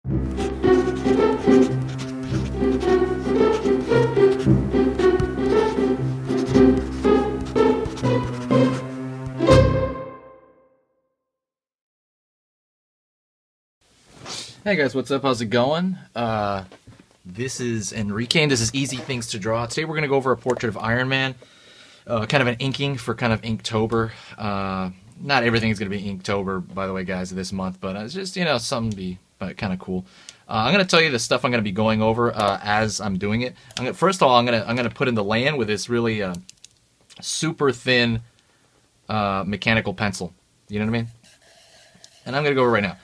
Hey guys, what's up? How's it going? This is Enrique, and this is Easy Things to Draw. Today we're going to go over a portrait of Iron Man, kind of an inking for kind of Inktober. Not everything is going to be Inktober, by the way, guys, this month, but it's just, you know, something to be kind of cool. I'm going to tell you the stuff I'm going to be going over as I'm doing it. First of all, I'm going to put in the lay-in with this really super thin mechanical pencil. You know what I mean? And I'm going to go over right now.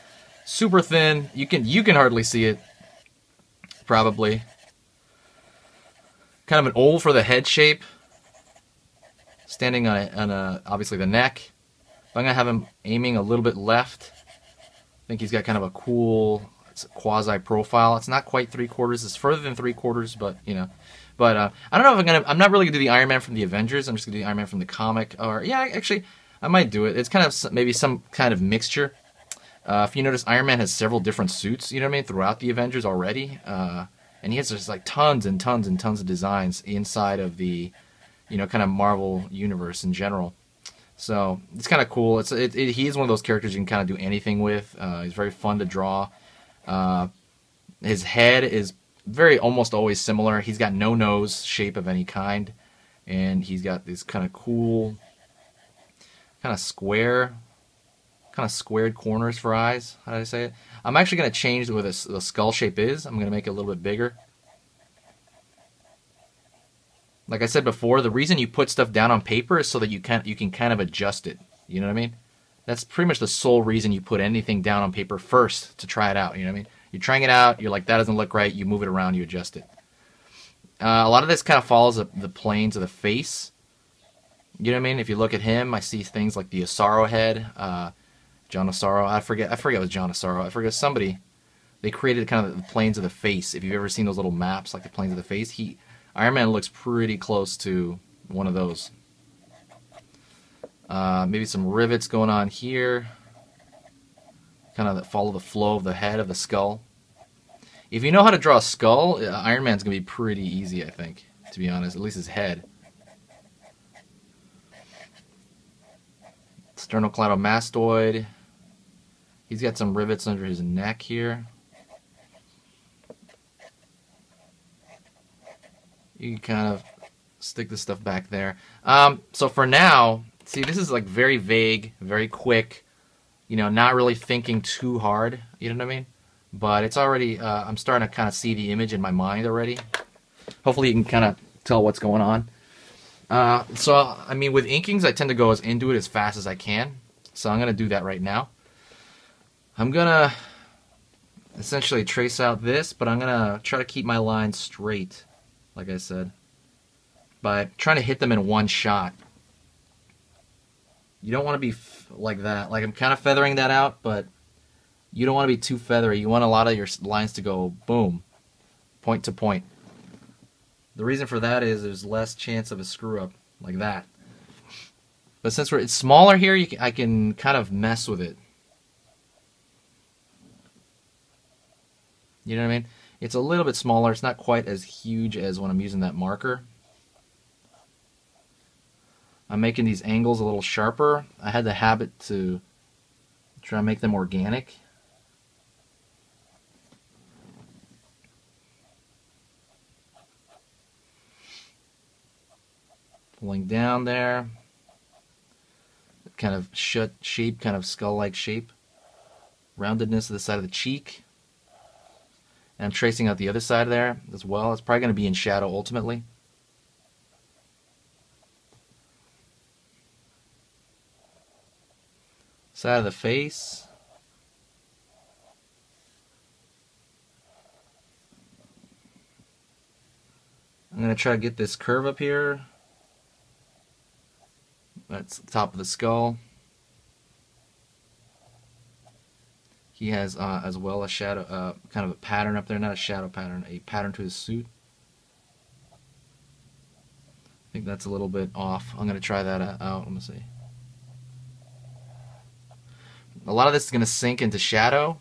Super thin. You can hardly see it. Probably. Kind of an oval for the head shape. Standing on obviously the neck. I'm gonna have him aiming a little bit left. I think he's got kind of a cool quasi profile. It's not quite 3/4. It's further than 3/4, but you know. But I don't know if I'm not really gonna do the Iron Man from the Avengers. I'm just gonna do the Iron Man from the comic. Or yeah, actually, I might do it. It's kind of maybe some kind of mixture. If you notice, Iron Man has several different suits, you know what I mean, throughout the Avengers already. And he has just like tons and tons and tons of designs inside of the, you know, kind of Marvel universe in general. So it's kind of cool. He is one of those characters you can kind of do anything with. He's very fun to draw. His head is almost always similar. He's got no nose shape of any kind. And he's got this kind of cool, kind of squared corners for eyes. How did I say it? I'm actually going to change where the skull shape is. I'm going to make it a little bit bigger. Like I said before, the reason you put stuff down on paper is so that you can kind of adjust it. You know what I mean? That's pretty much the sole reason you put anything down on paper first, to try it out. You know what I mean? You're trying it out. You're like, that doesn't look right. You move it around. You adjust it. A lot of this kind of follows the planes of the face. You know what I mean? If you look at him, I see things like the Asaro head. John Asaro, I forget it was John Asaro. I forget somebody. They created kind of the planes of the face. If you've ever seen those little maps, like the planes of the face, Iron Man looks pretty close to one of those. Maybe some rivets going on here. Kind of follow the flow of the head of the skull. If you know how to draw a skull, Iron Man's gonna be pretty easy, I think. To be honest, at least his head. Sternocleidomastoid. He's got some rivets under his neck here. You can kind of stick this stuff back there. So for now, see, this is like very vague, very quick. You know, not really thinking too hard. You know what I mean? But it's already, I'm starting to kind of see the image in my mind already. Hopefully you can kind of tell what's going on. So, I mean, with inkings, I tend to go into it as fast as I can. So I'm going to do that right now. I'm going to essentially trace out this, but I'm going to try to keep my lines straight, like I said, by trying to hit them in one shot. You don't want to be like that. Like, I'm kind of feathering that out, but you don't want to be too feathery. You want a lot of your lines to go boom, point to point. The reason for that is there's less chance of a screw up like that. But since it's smaller here, I can kind of mess with it. You know what I mean? It's a little bit smaller. It's not quite as huge as when I'm using that marker. I'm making these angles a little sharper. I had the habit to try and make them organic. Pulling down there. Kind of shape, kind of skull-like shape. Roundedness of the side of the cheek. And I'm tracing out the other side there as well. It's probably going to be in shadow ultimately. Side of the face. I'm going to try to get this curve up here. That's the top of the skull. He has as well a shadow, kind of a pattern up there, not a shadow pattern, a pattern to his suit. I think that's a little bit off. I'm going to try that out. Let me see. A lot of this is going to sink into shadow.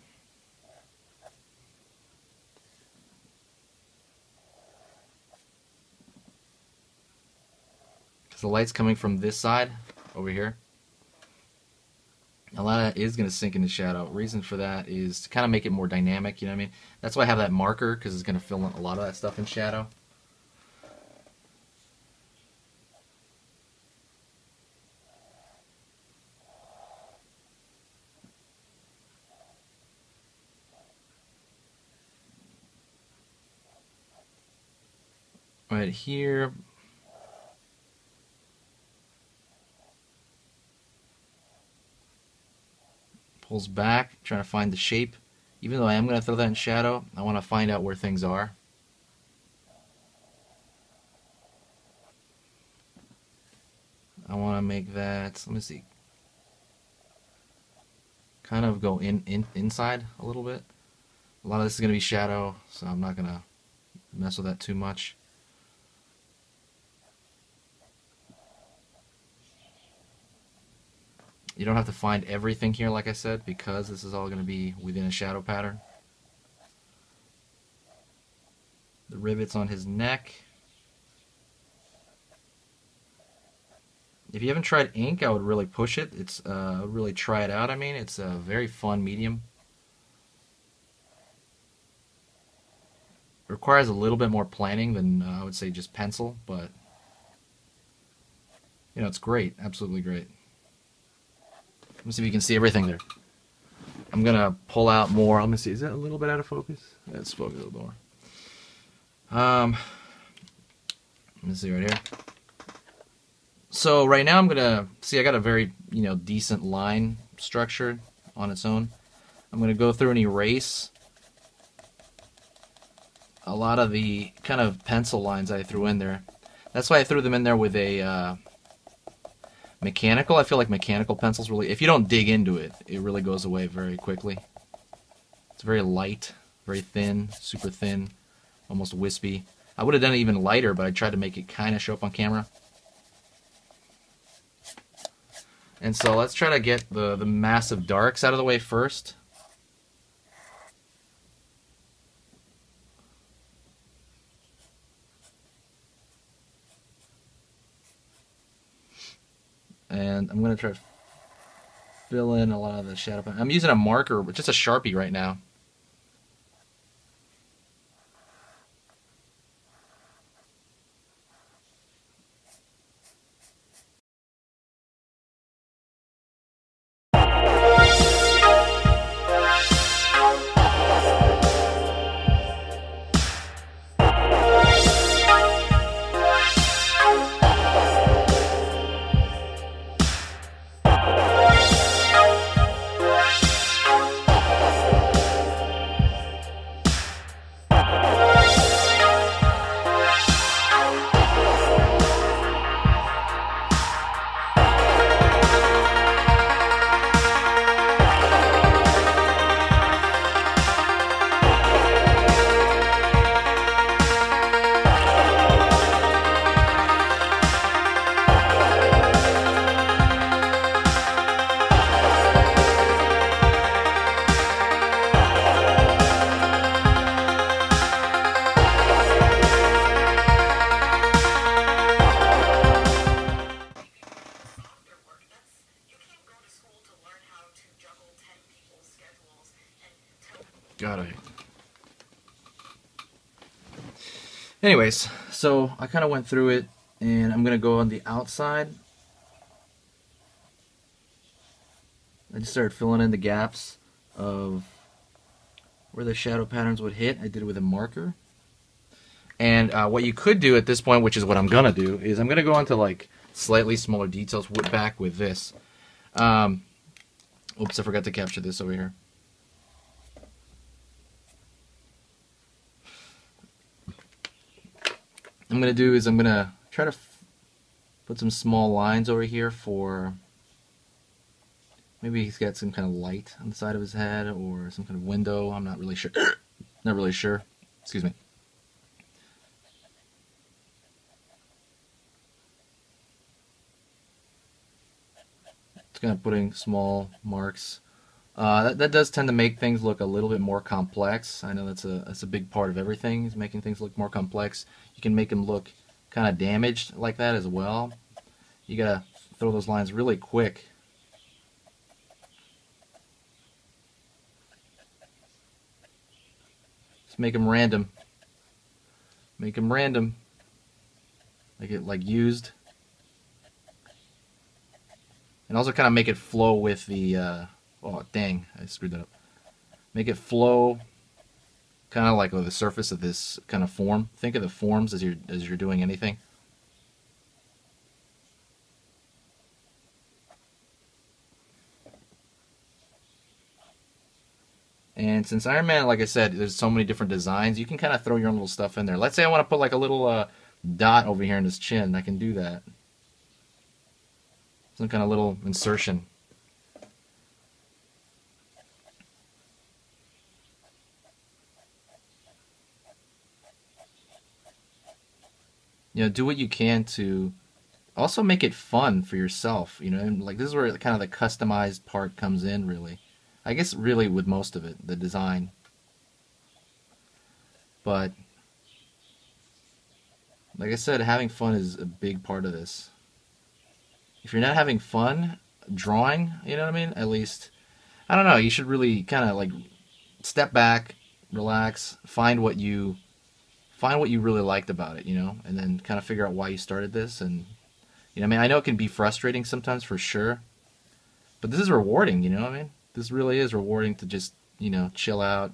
the light's coming from this side over here. A lot of that is going to sink into shadow. Reason for that is to kind of make it more dynamic, you know what I mean? That's why I have that marker, because it's going to fill in a lot of that stuff in shadow. Right here. Pulls back, trying to find the shape. Even though I am going to throw that in shadow, I want to find out where things are. I want to make that, let me see, kind of go inside a little bit. A lot of this is going to be shadow, so I'm not going to mess with that too much. You don't have to find everything here, like I said, because this is all going to be within a shadow pattern. The rivets on his neck. If you haven't tried ink, I would really push it. It's really try it out. I mean, it's a very fun medium. It requires a little bit more planning than I would say just pencil, but you know, it's great, absolutely great. Let me see if you can see everything there. I'm gonna pull out more. Let me see. Is that a little bit out of focus? Let's focus a little more. Let me see right here. So right now I'm gonna see. I got a very decent line structure on its own. I'm gonna go through and erase a lot of the kind of pencil lines I threw in there. That's why I threw them in there with a mechanical. I feel like mechanical pencils really, if you don't dig into it, it really goes away very quickly. It's very light, very thin, super thin, almost wispy. I would have done it even lighter, but I tried to make it kind of show up on camera. And so let's try to get the massive darks out of the way first. And I'm going to try to fill in a lot of the shadow. I'm using a marker, just a Sharpie right now. Got it. Anyways, so I kind of went through it, and I'm going to go on the outside. I just started filling in the gaps of where the shadow patterns would hit. I did it with a marker. And what you could do at this point, which is what I'm going to do, is I'm going to go into like slightly smaller details back with this. Oops, I forgot to capture this over here. I'm going to do is I'm going to try to put some small lines over here for maybe he's got some kind of light on the side of his head or some kind of window. I'm not really sure. Not really sure. Excuse me. Just kind of putting small marks. That does tend to make things look a little bit more complex. I know that's a big part of everything, is making things look more complex. You can make them look kind of damaged like that as well. you gotta throw those lines really quick. Just make them random. Make them random. Make it like used. And also kind of make it flow with the, oh dang, I screwed that up. Make it flow kind of like with the surface of this kind of form. Think of the forms as you're doing anything. And since Iron Man, like I said, there's so many different designs, you can kind of throw your own little stuff in there. Let's say I want to put like a little dot over here in his chin. I can do that. Some kind of little insertion. You know, do what you can to also make it fun for yourself. You know, and like this is where kind of the customized part comes in, really. I guess really with most of it, the design. But like I said, having fun is a big part of this. If you're not having fun drawing, you know what I mean? At least, I don't know, you should really kind of like step back, relax, find what you really liked about it, you know, and then kind of figure out why you started this. And you know, I mean, I know it can be frustrating sometimes for sure, but this is rewarding, you know what I mean? This really is rewarding to just, you know, chill out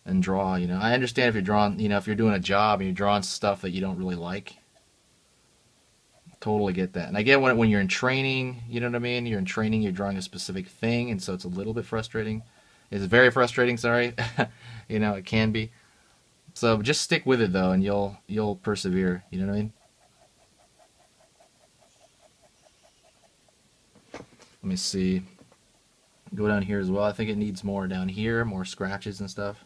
and draw, you know. I understand if you're drawing, you know, if you're doing a job and you're drawing stuff that you don't really like. Totally get that. And I get when you're in training, you know what I mean? You're in training, you're drawing a specific thing, and so it's a little bit frustrating. It's very frustrating, sorry. You know, it can be. So just stick with it though, and you'll persevere, you know what I mean? Let me see. Go down here as well. I think it needs more down here, more scratches and stuff.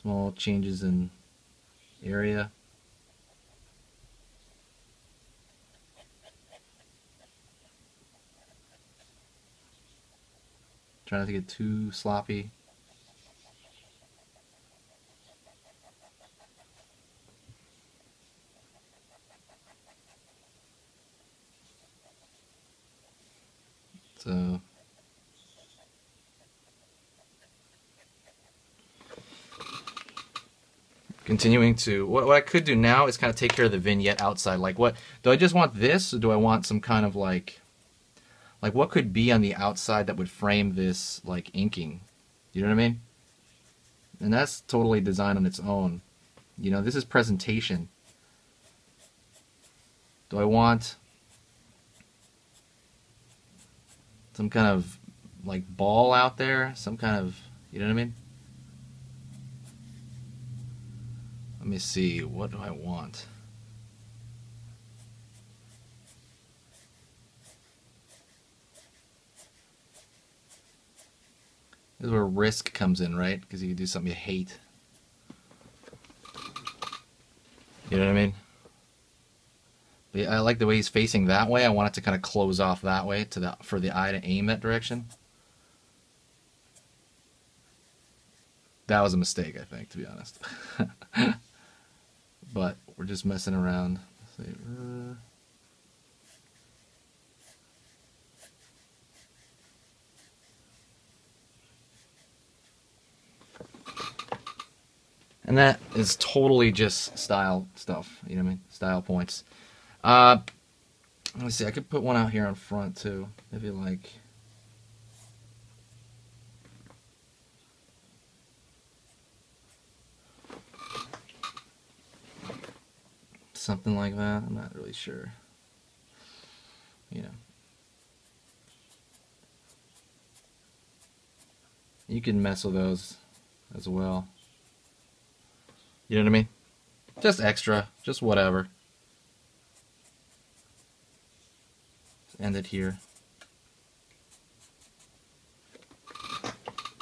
Small changes in area. Try not to get too sloppy. So continuing to what I could do now is kind of take care of the vignette outside. Like, what do I just want this, or do I want some kind of like what could be on the outside that would frame this like inking? You know what I mean? And that's totally design on its own. You know, this is presentation. Do I want some kind of like ball out there? Some kind of, you know what I mean? Let me see, what do I want? This is where risk comes in, right? Because you can do something you hate. You know what I mean? But I like the way he's facing that way. I want it to kind of close off that way to for the eye to aim that direction. That was a mistake, I think, to be honest. But we're just messing around. Let's see. And that is totally just style stuff, you know what I mean? Style points. Let me see, I could put one out here on front too. Maybe like... something like that. I'm not really sure. You know. You can mess with those as well. You know what I mean? Just extra, just whatever. Just end it here.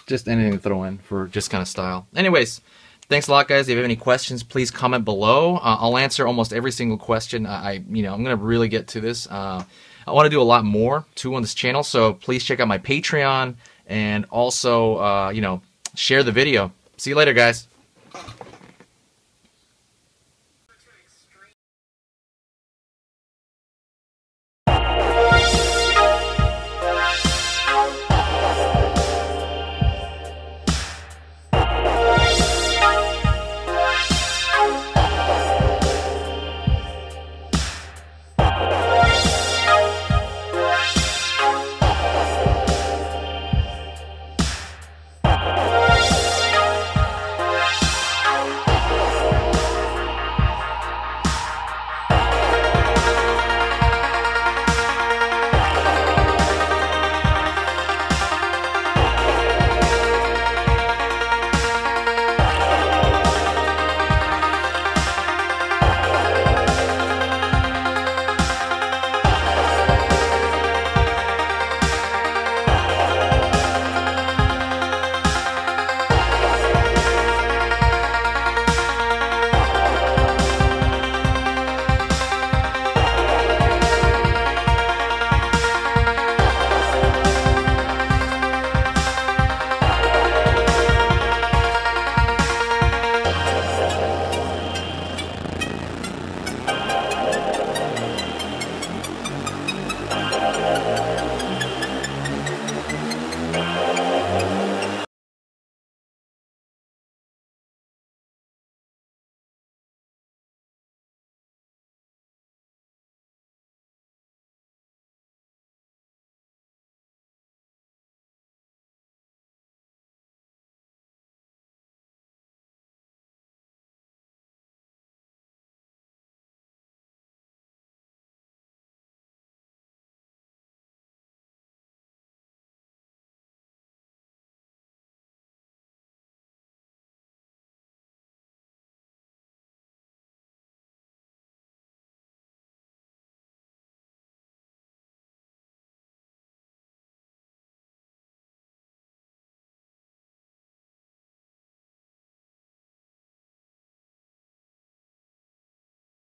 Just anything to throw in for just kind of style. Anyways, thanks a lot, guys. If you have any questions, please comment below. I'll answer almost every single question. I'm gonna really get to this. I want to do a lot more too on this channel, so please check out my Patreon, and also, share the video. See you later, guys.